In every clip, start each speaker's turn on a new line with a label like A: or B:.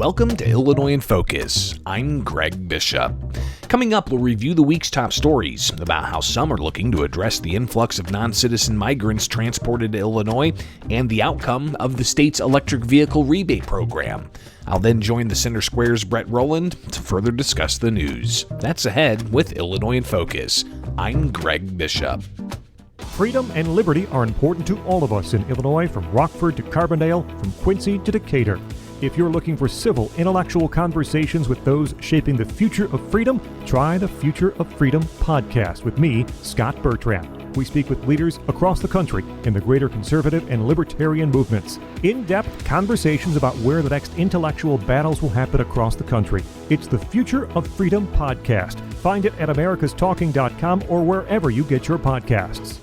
A: Welcome to Illinois in Focus. I'm Greg Bishop. Coming up, we'll review the week's top stories about how some are looking to address the influx of non-citizen migrants transported to Illinois and the outcome of the state's electric vehicle rebate program. I'll then join the Center Square's Brett Rowland to further discuss the news. That's ahead with Illinois in Focus. I'm Greg Bishop.
B: Freedom and liberty are important to all of us in Illinois, from Rockford to Carbondale, from Quincy to Decatur. If you're looking for civil, intellectual conversations with those shaping the future of freedom, try the Future of Freedom podcast with me, Scott Bertrand. We speak with leaders across the country in the greater conservative and libertarian movements. In-depth conversations about where the next intellectual battles will happen across the country. It's the Future of Freedom podcast. Find it at americastalking.com or wherever you get your podcasts.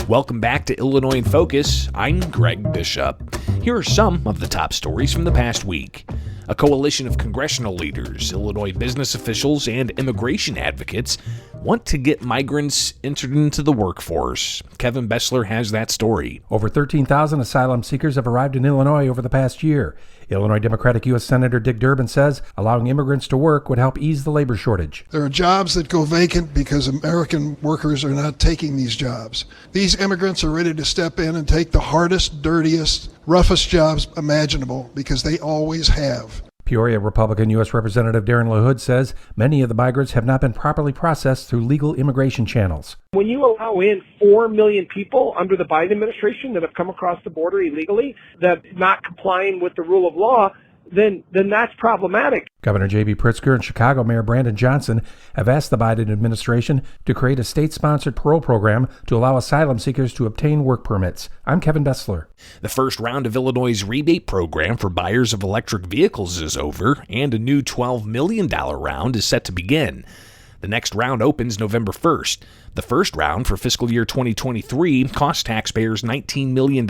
A: Welcome back to Illinois in Focus. I'm Greg Bishop. Here are some of the top stories from the past week. A coalition of congressional leaders, Illinois business officials, and immigration advocates want to get migrants entered into the workforce. Kevin Bessler has that story.
C: Over 13,000 asylum seekers have arrived in Illinois over the past year. Illinois Democratic U.S. Senator Dick Durbin says allowing immigrants to work would help ease the labor shortage.
D: There are jobs that go vacant because American workers are not taking these jobs. These immigrants are ready to step in and take the hardest, dirtiest, roughest jobs imaginable because they always have.
C: Peoria Republican U.S. Representative Darren LaHood says many of the migrants have not been properly processed through legal immigration channels.
E: When you allow in 4 million people under the Biden administration that have come across the border illegally, that not complying with the rule of law, then that's problematic.
C: Governor J.B. Pritzker and Chicago Mayor Brandon Johnson have asked the Biden administration to create a state-sponsored parole program to allow asylum seekers to obtain work permits. I'm Kevin Bessler.
A: The first round of Illinois' rebate program for buyers of electric vehicles is over, and a new $12 million round is set to begin. The next round opens November 1st. The first round for fiscal year 2023 cost taxpayers $19 million.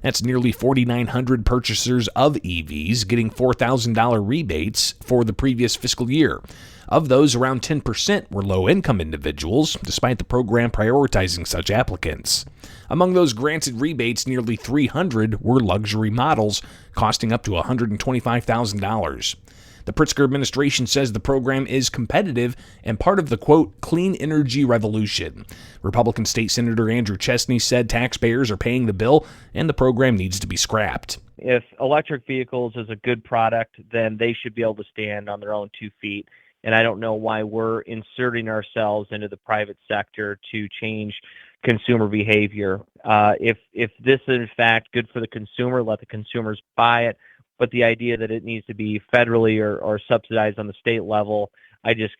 A: That's nearly 4,900 purchasers of EVs getting $4,000 rebates for the previous fiscal year. Of those, around 10% were low-income individuals, despite the program prioritizing such applicants. Among those granted rebates, nearly 300 were luxury models, costing up to $125,000. The Pritzker administration says the program is competitive and part of the, quote, clean energy revolution. Republican State Senator Andrew Chesney said taxpayers are paying the bill and the program needs to be scrapped.
F: If electric vehicles is a good product, then they should be able to stand on their own 2 feet. And I don't know why we're inserting ourselves into the private sector to change consumer behavior. If this is in fact good for the consumer, let the consumers buy it. But the idea that it needs to be federally or subsidized on the state level, I just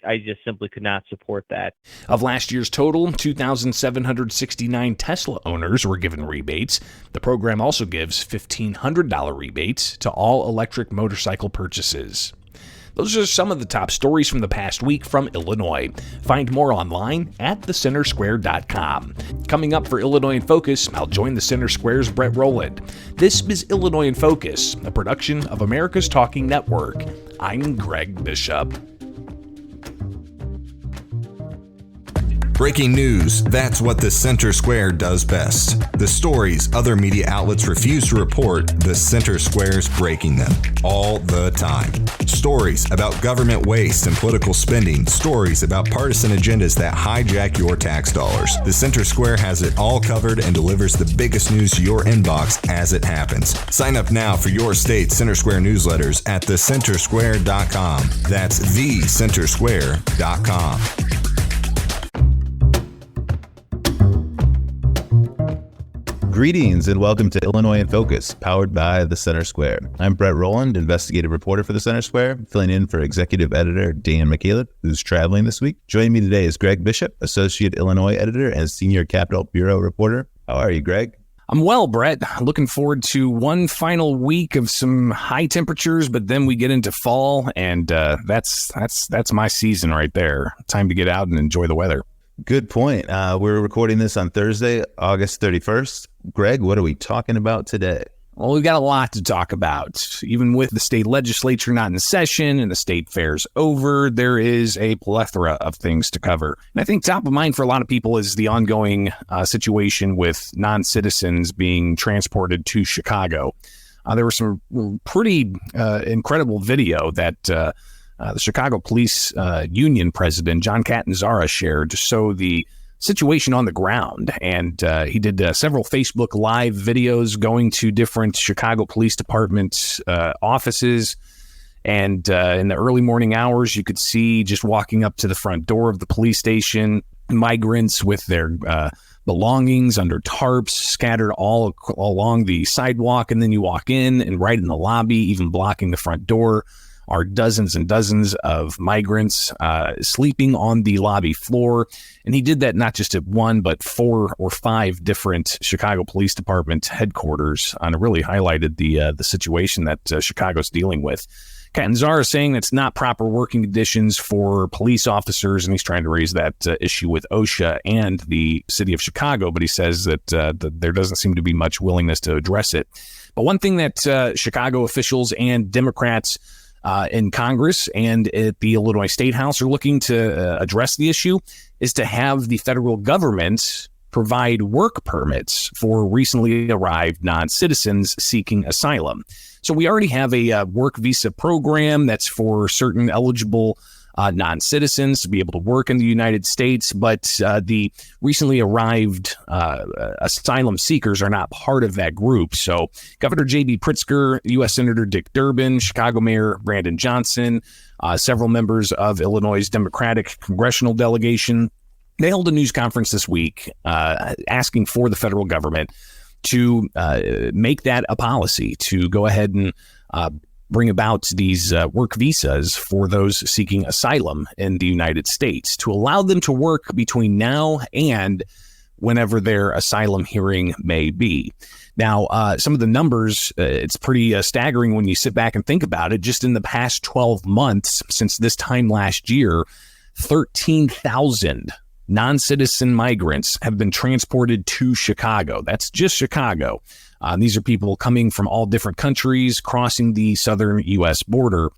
F: simply could not support that.
A: Of last year's total, 2,769 Tesla owners were given rebates. The program also gives $1,500 rebates to all electric motorcycle purchases. Those are some of the top stories from the past week from Illinois. Find more online at thecentersquare.com. Coming up for Illinois in Focus, I'll join the Center Square's Brett Rowland. This is Illinois in Focus, a production of America's Talking Network. I'm Greg Bishop.
G: Breaking news, that's what the Center Square does best. The stories other media outlets refuse to report, the Center Square's breaking them all the time. Stories about government waste and political spending, stories about partisan agendas that hijack your tax dollars. The Center Square has it all covered and delivers the biggest news to your inbox as it happens. Sign up now for your state Center Square newsletters at thecentersquare.com. That's thecentersquare.com.
H: Greetings and welcome to Illinois in Focus, powered by the Center Square. I'm Brett Rowland, investigative reporter for the Center Square, filling in for executive editor Dan McCaleb, who's traveling this week. Joining me today is Greg Bishop, associate Illinois editor and senior Capitol Bureau reporter. How are you, Greg?
A: I'm well, Brett. Looking forward to one final week of some high temperatures, but then we get into fall, and that's my season right there. Time to get out and enjoy the weather.
H: Good point. We're recording this on Thursday, August 31st. Greg, what are we talking about today?
A: Well, we've got a lot to talk about. Even with the state legislature not in session and the state fairs over, there is a plethora of things to cover. And I think top of mind for a lot of people is the ongoing situation with non-citizens being transported to Chicago. There was some pretty incredible video that the Chicago Police Union president, John Catanzara, shared to show the situation on the ground. And he did several Facebook Live videos going to different Chicago Police Department offices. And in the early morning hours, you could see just walking up to the front door of the police station, migrants with their belongings under tarps scattered all along the sidewalk. And then you walk in, and right in the lobby, even blocking the front door, are dozens and dozens of migrants sleeping on the lobby floor. And he did that not just at one, but 4 or 5 different Chicago Police Department headquarters, and it really highlighted the situation that Chicago's dealing with. Catanzara is saying it's not proper working conditions for police officers, and he's trying to raise that issue with OSHA and the city of Chicago, but he says that there doesn't seem to be much willingness to address it. But one thing that Chicago officials and Democrats in Congress and at the Illinois State House are looking to address the issue is to have the federal government provide work permits for recently arrived non-citizens seeking asylum. So we already have a work visa program that's for certain eligible non-citizens to be able to work in the United States, but the recently arrived asylum seekers are not part of that group. So Governor J.B. Pritzker, U.S. Senator Dick Durbin, Chicago Mayor Brandon Johnson, several members of Illinois' Democratic congressional delegation, they held a news conference this week asking for the federal government to make that a policy, to go ahead and bring about these work visas for those seeking asylum in the United States, to allow them to work between now and whenever their asylum hearing may be. Now, some of the numbers, it's pretty staggering when you sit back and think about it. Just in the past 12 months since this time last year, 13,000 non-citizen migrants have been transported to Chicago. That's just Chicago. These are people coming from all different countries, crossing the southern U.S. border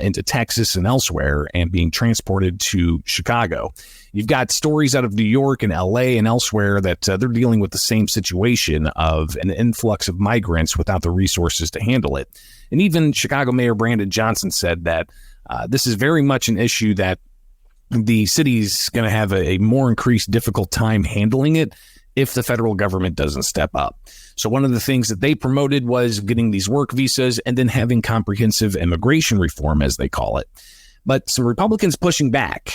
A: into Texas and elsewhere, and being transported to Chicago. You've got stories out of New York and L.A. and elsewhere that they're dealing with the same situation of an influx of migrants without the resources to handle it. And even Chicago Mayor Brandon Johnson said that this is very much an issue that the city's going to have a more increased difficult time handling it if the federal government doesn't step up. So one of the things that they promoted was getting these work visas and then having comprehensive immigration reform, as they call it. But some Republicans pushing back,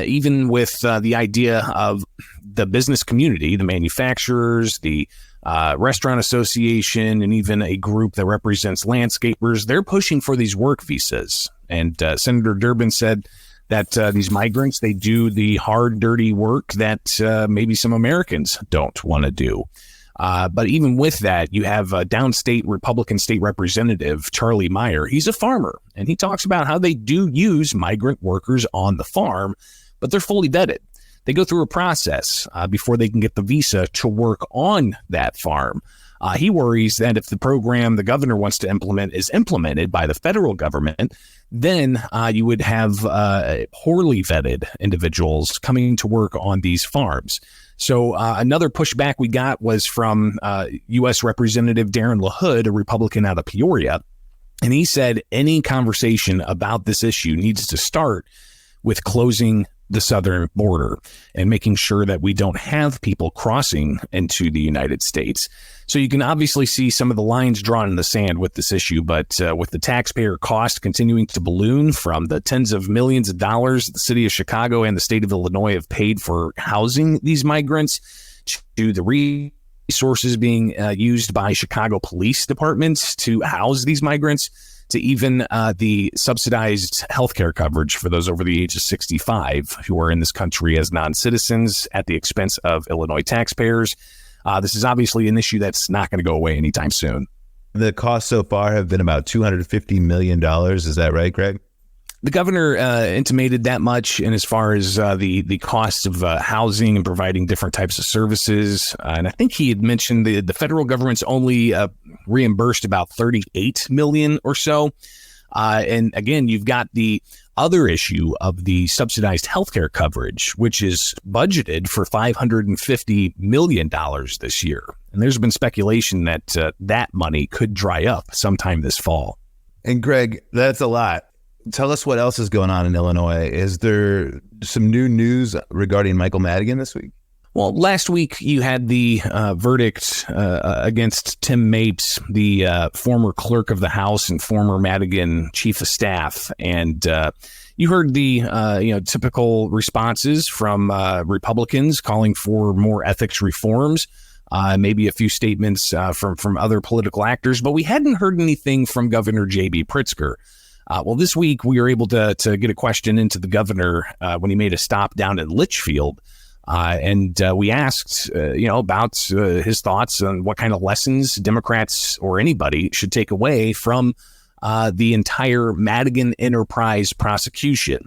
A: even with the idea of the business community, the manufacturers, the Restaurant Association, and even a group that represents landscapers, they're pushing for these work visas. And Senator Durbin said that these migrants, they do the hard, dirty work that maybe some Americans don't want to do. But even with that, you have a downstate Republican state representative, Charlie Meyer. He's a farmer, and he talks about how they do use migrant workers on the farm, but they're fully vetted. They go through a process before they can get the visa to work on that farm. He worries that if the program the governor wants to implement is implemented by the federal government, then you would have poorly vetted individuals coming to work on these farms. So another pushback we got was from U.S. Representative Darren LaHood, a Republican out of Peoria. And he said any conversation about this issue needs to start with closing the southern border and making sure that we don't have people crossing into the United States. So you can obviously see some of the lines drawn in the sand with this issue, but with the taxpayer cost continuing to balloon from the tens of millions of dollars the city of Chicago and the state of Illinois have paid for housing these migrants, to the resources being used by Chicago police departments to house these migrants, to even the subsidized healthcare coverage for those over the age of 65 who are in this country as non-citizens at the expense of Illinois taxpayers. This is obviously an issue that's not going to go away anytime soon.
H: The costs so far have been about $250 million. Is that right, Greg?
A: The governor intimated that much, and as far as the costs of housing and providing different types of services, and I think he had mentioned the federal government's only reimbursed about $38 million or so. And again, you've got the other issue of the subsidized healthcare coverage, which is budgeted for $550 million this year. And there's been speculation that that money could dry up sometime this fall.
H: And Greg, that's a lot. Tell us what else is going on in Illinois. Is there some new news regarding Michael Madigan this week?
A: Well, last week you had the verdict against Tim Mapes, the former clerk of the House and former Madigan chief of staff. And you heard the typical responses from Republicans calling for more ethics reforms, maybe a few statements from other political actors. But we hadn't heard anything from Governor J.B. Pritzker. Well, this week we were able to get a question into the governor when he made a stop down in Litchfield. And we asked, about his thoughts on what kind of lessons Democrats or anybody should take away from the entire Madigan Enterprise prosecution.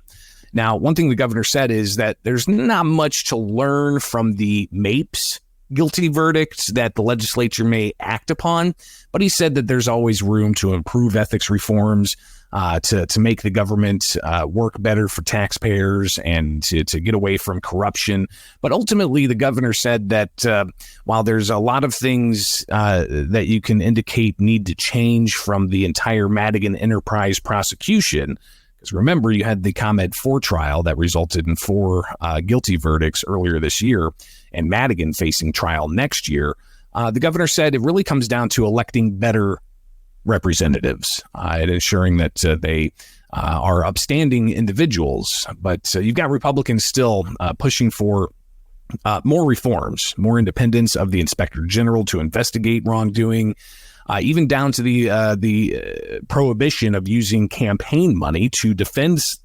A: Now, one thing the governor said is that there's not much to learn from the Mapes guilty verdict that the legislature may act upon, but he said that there's always room to improve ethics reforms, to make the government work better for taxpayers and to get away from corruption. But ultimately, the governor said that while there's a lot of things that you can indicate need to change from the entire Madigan Enterprise prosecution, because remember, you had the ComEd 4 trial that resulted in 4 guilty verdicts earlier this year, and Madigan facing trial next year. The governor said it really comes down to electing better representatives and ensuring that they are upstanding individuals. But you've got Republicans still pushing for more reforms, more independence of the inspector general to investigate wrongdoing, even down to the prohibition of using campaign money to defend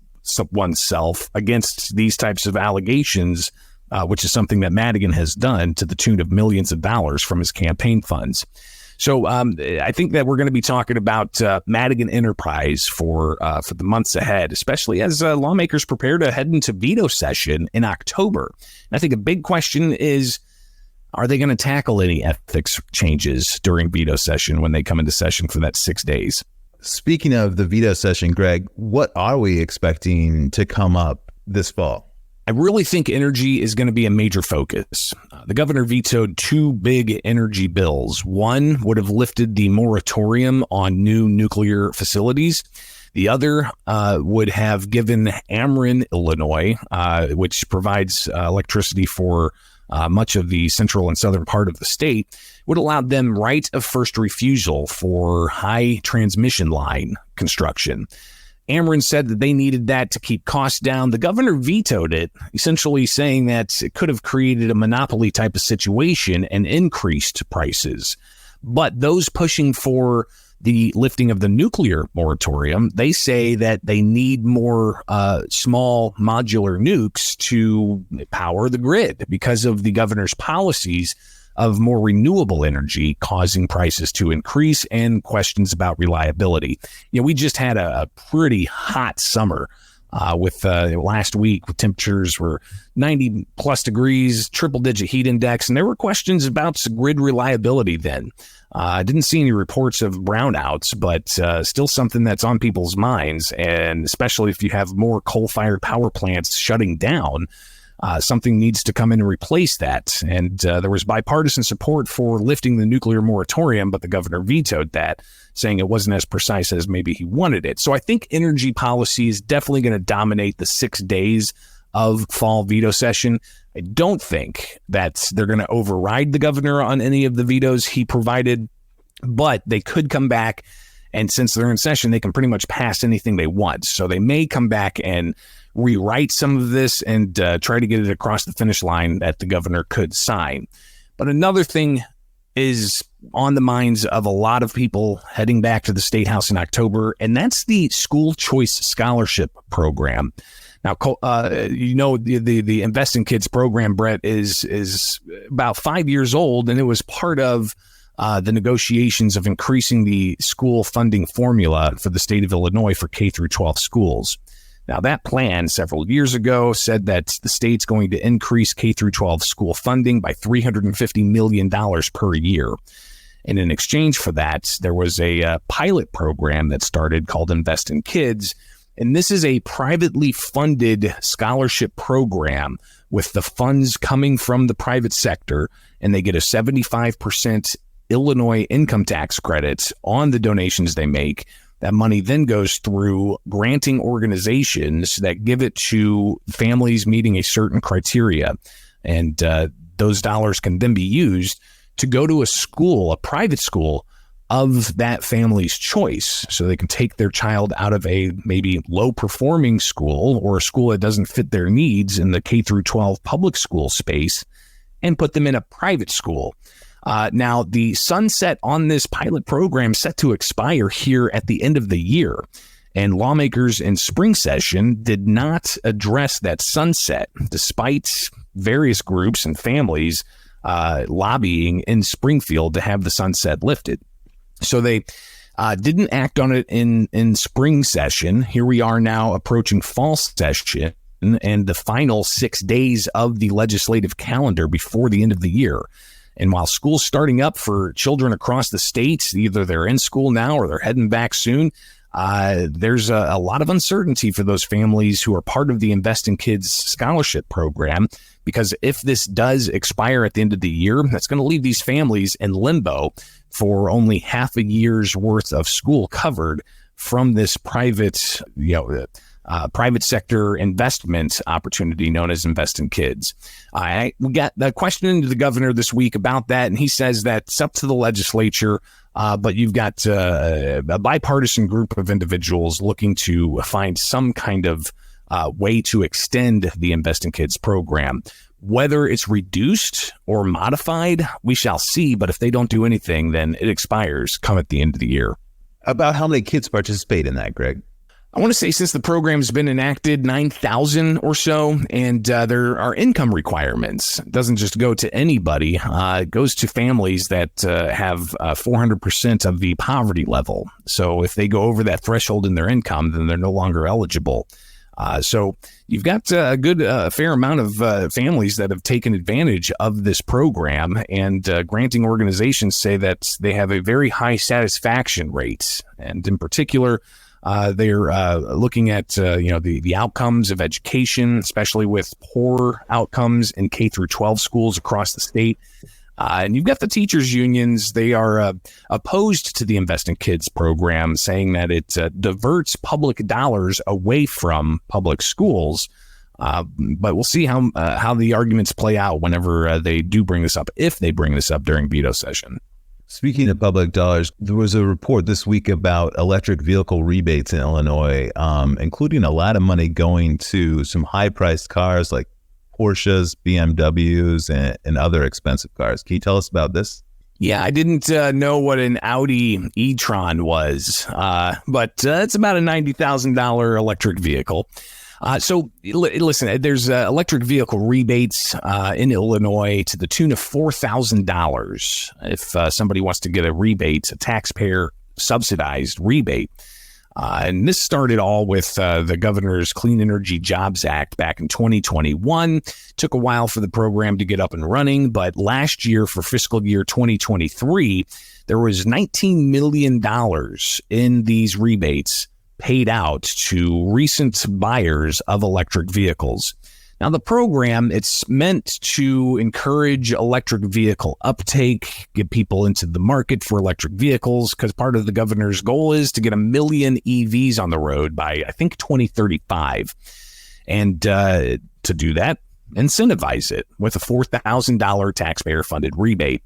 A: oneself against these types of allegations, which is something that Madigan has done to the tune of millions of dollars from his campaign funds. So I think that we're going to be talking about Madigan Enterprise for the months ahead, especially as lawmakers prepare to head into veto session in October. And I think a big question is, are they going to tackle any ethics changes during veto session when they come into session for that 6 days?
H: Speaking of the veto session, Greg, what are we expecting to come up this fall?
A: I really think energy is going to be a major focus. The governor vetoed 2 big energy bills. One would have lifted the moratorium on new nuclear facilities. The other would have given Ameren, Illinois, which provides electricity for much of the central and southern part of the state, would allow them right of first refusal for high transmission line construction. Ameren said that they needed that to keep costs down. The governor vetoed it, essentially saying that it could have created a monopoly type of situation and increased prices. But those pushing for the lifting of the nuclear moratorium, they say that they need more small modular nukes to power the grid because of the governor's policies of more renewable energy causing prices to increase and questions about reliability. We just had a pretty hot summer with last week with temperatures were 90 plus degrees, triple digit heat index, and there were questions about grid reliability then. I didn't see any reports of brownouts, but still something that's on people's minds, and especially if you have more coal-fired power plants shutting down, something needs to come in and replace that. And there was bipartisan support for lifting the nuclear moratorium, but the governor vetoed that, saying it wasn't as precise as maybe he wanted it. So I think energy policy is definitely going to dominate the 6 days of fall veto session. I don't think that they're going to override the governor on any of the vetoes he provided, but they could come back, and since they're in session, they can pretty much pass anything they want. So they may come back and rewrite some of this and try to get it across the finish line that the governor could sign. But another thing is on the minds of a lot of people heading back to the State House in October, and that's the School Choice Scholarship Program. Now, the Invest in Kids program, Brett, is about 5 years old, and it was part of the negotiations of increasing the school funding formula for the state of Illinois for K through 12 schools. Now, that plan several years ago said that the state's going to increase K through 12 school funding by $350 million per year. And in exchange for that, there was a pilot program that started called Invest in Kids. And this is a privately funded scholarship program with the funds coming from the private sector, and they get a 75% Illinois income tax credit on the donations they make. That money then goes through granting organizations that give it to families meeting a certain criteria. And those dollars can then be used to go to a school, a private school of that family's choice. So they can take their child out of a maybe low performing school or a school that doesn't fit their needs in the K through 12 public school space and put them in a private school. Now, the sunset on this pilot program set to expire here at the end of the year. And lawmakers in spring session did not address that sunset, despite various groups and families lobbying in Springfield to have the sunset lifted. So they didn't act on it in spring session. Here we are now approaching fall session and the final 6 days of the legislative calendar before the end of the year. And while school's starting up for children across the state, either they're in school now or they're heading back soon, there's a lot of uncertainty for those families who are part of the Invest in Kids scholarship program, because if this does expire at the end of the year, that's going to leave these families in limbo for only half a year's worth of school covered from this private, private sector investment opportunity known as Invest in Kids. We got the question to the governor this week about that, and he says that it's up to the legislature. But you've got a bipartisan group of individuals looking to find some kind of way to extend the Invest in Kids program. Whether it's reduced or modified, we shall see. But if they don't do anything, then it expires come at the end of the year.
H: About how many kids participate in that, Greg?
A: I want to say since the program's been enacted, 9,000 or so, and there are income requirements. It doesn't just go to anybody. It goes to families that have 400% of the poverty level. So if they go over that threshold in their income, then they're no longer eligible. So you've got a good fair amount of families that have taken advantage of this program, and granting organizations say that they have a very high satisfaction rate. And in particular, they're looking at the outcomes of education, especially with poor outcomes in K through 12 schools across the state. And you've got the teachers unions. They are opposed to the Invest in Kids program, saying that it diverts public dollars away from public schools. But we'll see how the arguments play out whenever they do bring this up, if they bring this up during veto session.
H: Speaking of public dollars, there was a report this week about electric vehicle rebates in Illinois, including a lot of money going to some high-priced cars like Porsches, BMWs, and other expensive cars. Can you tell us about this?
A: Yeah, I didn't know what an Audi e-tron was, but it's about a $90,000 electric vehicle. So listen, there's electric vehicle rebates in Illinois to the tune of $4,000 if somebody wants to get a rebate, a taxpayer subsidized rebate. And this started all with the governor's Clean Energy Jobs Act back in 2021. Took a while for the program to get up and running, but last year for fiscal year 2023, there was $19 million in these rebates paid out to recent buyers of electric vehicles. Now, the program, it's meant to encourage electric vehicle uptake, get people into the market for electric vehicles, because part of the governor's goal is to get 1 million EVs on the road by, I think, 2035. And to do that, incentivize it with a $4,000 taxpayer-funded rebate.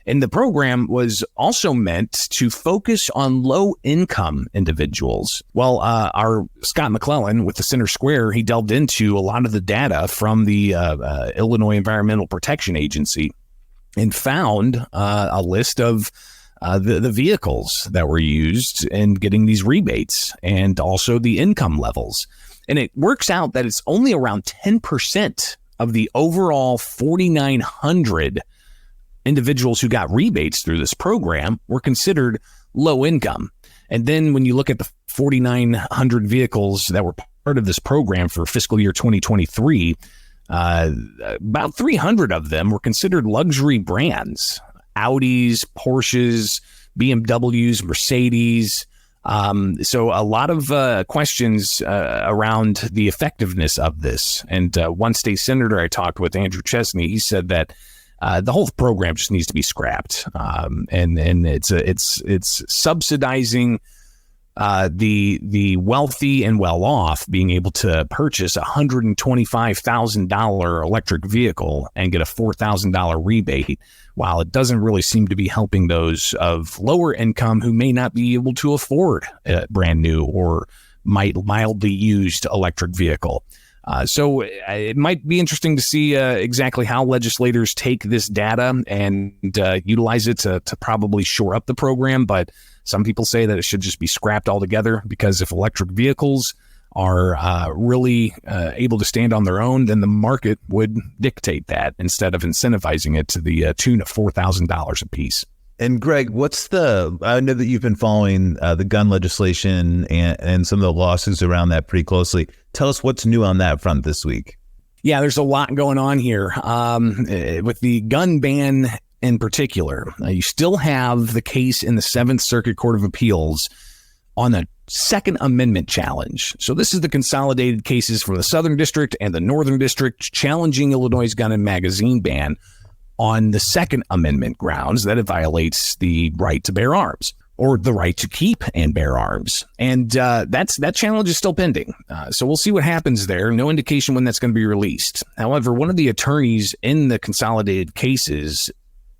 A: And the program was also meant to focus on low-income individuals. Well, our Scott McClellan with the Center Square, he delved into a lot of the data from the Illinois Environmental Protection Agency and found a list of the vehicles that were used in getting these rebates and also the income levels. And it works out that it's only around 10% of the overall 4,900 individuals who got rebates through this program were considered low income. And then when you look at the 4,900 vehicles that were part of this program for fiscal year 2023, about 300 of them were considered luxury brands: Audis, Porsches, BMWs, Mercedes. So a lot of questions around the effectiveness of this. And one state senator I talked with, Andrew Chesney, he said that the whole program just needs to be scrapped. And it's subsidizing the wealthy and well-off being able to purchase a $125,000 electric vehicle and get a $4,000 rebate, while it doesn't really seem to be helping those of lower income who may not be able to afford a brand new or mildly used electric vehicle. So it might be interesting to see exactly how legislators take this data and utilize it to probably shore up the program. But some people say that it should just be scrapped altogether, because if electric vehicles are really able to stand on their own, then the market would dictate that instead of incentivizing it to the tune of $4,000 a piece.
H: And Greg, I know that you've been following the gun legislation and some of the lawsuits around that pretty closely. Tell us what's new on that front this week.
A: Yeah, there's a lot going on here. With the gun ban in particular, you still have the case in the Seventh Circuit Court of Appeals on the Second Amendment challenge. So this is the consolidated cases from the Southern District and the Northern District challenging Illinois' gun and magazine ban on the Second Amendment grounds that it violates the right to bear arms, or the right to keep and bear arms. And that challenge is still pending. So we'll see what happens there. No indication when that's going to be released. However, one of the attorneys in the consolidated cases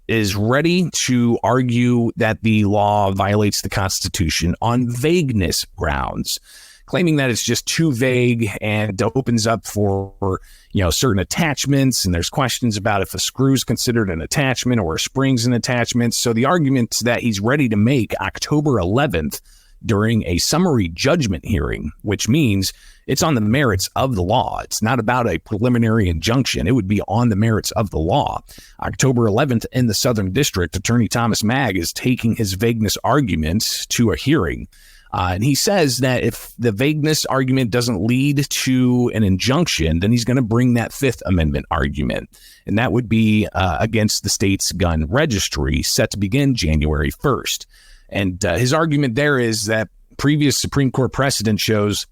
A: is ready to argue that the law violates the Constitution on vagueness grounds, claiming that it's just too vague and opens up for, certain attachments. And there's questions about if a screw is considered an attachment or a spring's an attachment. So the argument that he's ready to make October 11th during a summary judgment hearing, which means it's on the merits of the law. It's not about a preliminary injunction. It would be on the merits of the law. October 11th in the Southern District, Attorney Thomas Magg is taking his vagueness argument to a hearing. And he says that if the vagueness argument doesn't lead to an injunction, then he's going to bring that Fifth Amendment argument. And that would be against the state's gun registry, set to begin January 1st. And his argument there is that previous Supreme Court precedent shows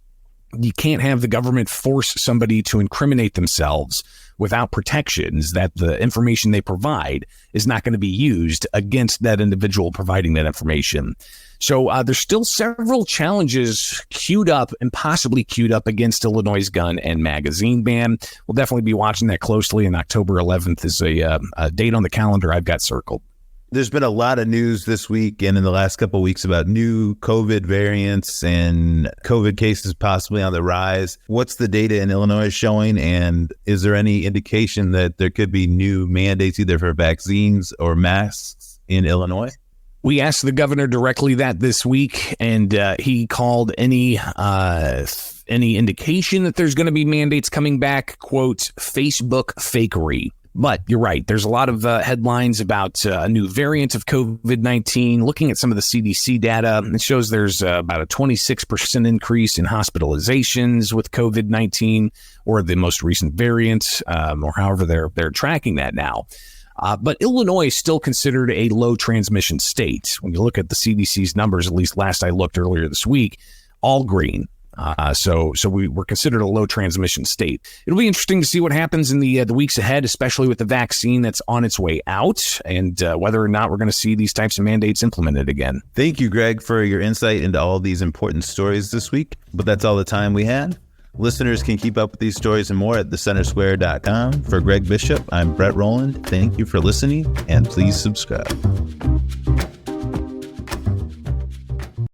A: you can't have the government force somebody to incriminate themselves without protections, that the information they provide is not going to be used against that individual providing that information. So there's still several challenges queued up and possibly queued up against Illinois' gun and magazine ban. We'll definitely be watching that closely, and October 11th is a date on the calendar I've got circled.
H: There's been a lot of news this week and in the last couple of weeks about new COVID variants and COVID cases possibly on the rise. What's the data in Illinois showing? And is there any indication that there could be new mandates either for vaccines or masks in Illinois?
A: We asked the governor directly that this week, and he called any indication that there's going to be mandates coming back, quote, Facebook fakery. But you're right. There's a lot of headlines about a new variant of COVID-19. Looking at some of the CDC data, it shows there's about a 26% increase in hospitalizations with COVID-19, or the most recent variant, or however they're tracking that now. But Illinois is still considered a low transmission state. When you look at the CDC's numbers, at least last I looked earlier this week, all green. So we're considered a low transmission state. It'll be interesting to see what happens in the weeks ahead, especially with the vaccine that's on its way out, and whether or not we're going to see these types of mandates implemented again.
H: Thank you, Greg, for your insight into all these important stories this week. But that's all the time we had. Listeners can keep up with these stories and more at thecentersquare.com. For Greg Bishop, I'm Brett Rowland. Thank you for listening, and please subscribe.